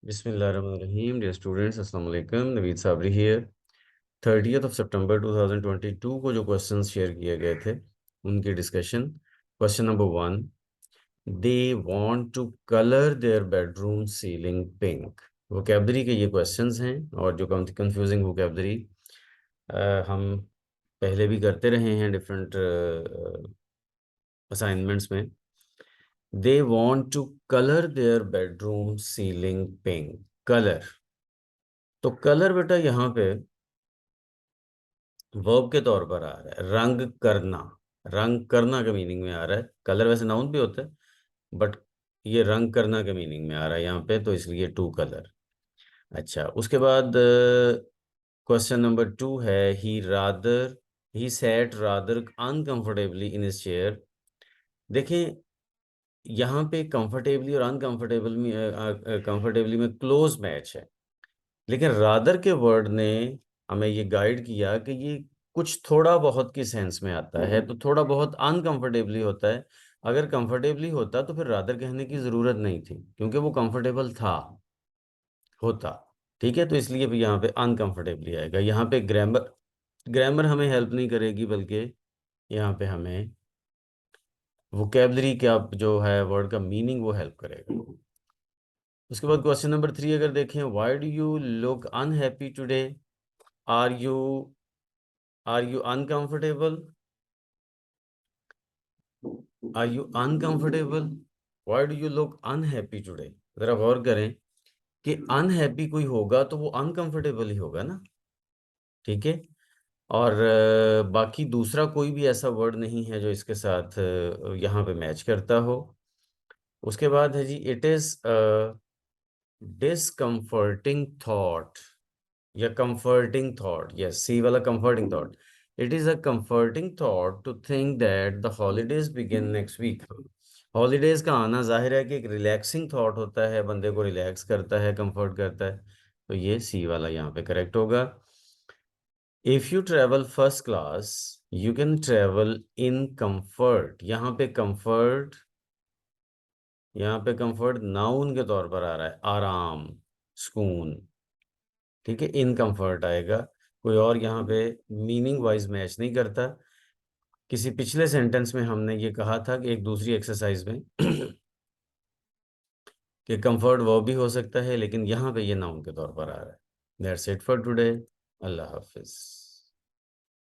बिस्मिल्लाहिर्रहमानिर्रहीम। Dear students, अस्सलाम वालेकुम। नवीद साबरी हियर। 30 सितंबर 2022 को जो क्वेश्चंस शेयर किए गए थे उनकी discussion. Question number 1, they want to colour their bedroom ceiling pink. Vocabulary के ये क्वेश्चंस हैं और जो कंफ्यूजिंग वोकैबलरी हम पहले भी करते रहे हैं डिफरेंट असाइनमेंट्स में। They want to colour their bedroom ceiling pink. Colour, तो कलर बेटा यहाँ पे वर्ब के तौर पर आ रहा है। रंग करना, रंग करना के मीनिंग में आ रहा है। कलर वैसे नाउन भी होता है बट ये रंग करना के मीनिंग में आ रहा है यहाँ पे, तो इसलिए टू कलर। अच्छा, उसके बाद क्वेश्चन नंबर 2 है, he sat rather uncomfortably in his chair. देखें, यहाँ पे कंफर्टेबली और अनकंफर्टेबल में कंफर्टेबली में क्लोज मैच है, लेकिन रादर के वर्ड ने हमें ये गाइड किया कि ये कुछ थोड़ा बहुत की सेंस में आता है, तो थोड़ा बहुत अनकंफर्टेबली होता है। अगर कंफर्टेबली होता तो फिर रादर कहने की ज़रूरत नहीं थी, क्योंकि वो कंफर्टेबल था, होता। ठीक है, तो इसलिए भी यहाँ पे अनकंफर्टेबली आएगा। यहाँ पे ग्रामर ग्रामर हमें हेल्प नहीं करेगी, बल्कि यहाँ पे हमें वोकेबलरी का जो है वर्ड का मीनिंग वो हेल्प करेगा। उसके बाद क्वेश्चन नंबर 3 अगर देखें, why do you look unhappy today. Are you are you uncomfortable, are you uncomfortable, why do you look unhappy today. जरा गौर करें कि अनहैप्पी कोई होगा तो वो अनकंफर्टेबल ही होगा ना। ठीक है, और बाकी दूसरा कोई भी ऐसा वर्ड नहीं है जो इसके साथ यहाँ पे मैच करता हो। उसके बाद है जी, इट इज डिसकम्फर्टिंग थॉट या कंफर्टिंग थॉट। यस, सी वाला comforting thought. It is a comforting thought to think that the holidays begin next week. Holidays का आना जाहिर है कि एक रिलैक्सिंग थॉट होता है, बंदे को रिलैक्स करता है, कंफर्ट करता है, तो ये सी वाला यहाँ पे करेक्ट होगा। If you travel first class you can travel in comfort. यहाँ पे कंफर्ट नाउन के तौर पर आ रहा है, आराम, सुकून। ठीक है, इन कंफर्ट आएगा, कोई और यहाँ पे मीनिंग वाइज मैच नहीं करता। किसी पिछले सेंटेंस में हमने ये कहा था कि एक दूसरी एक्सरसाइज में कि कंफर्ट वो भी हो सकता है, लेकिन यहाँ पे ये नाउन के तौर पर आ रहा है। That's it for today. Allah Hafiz.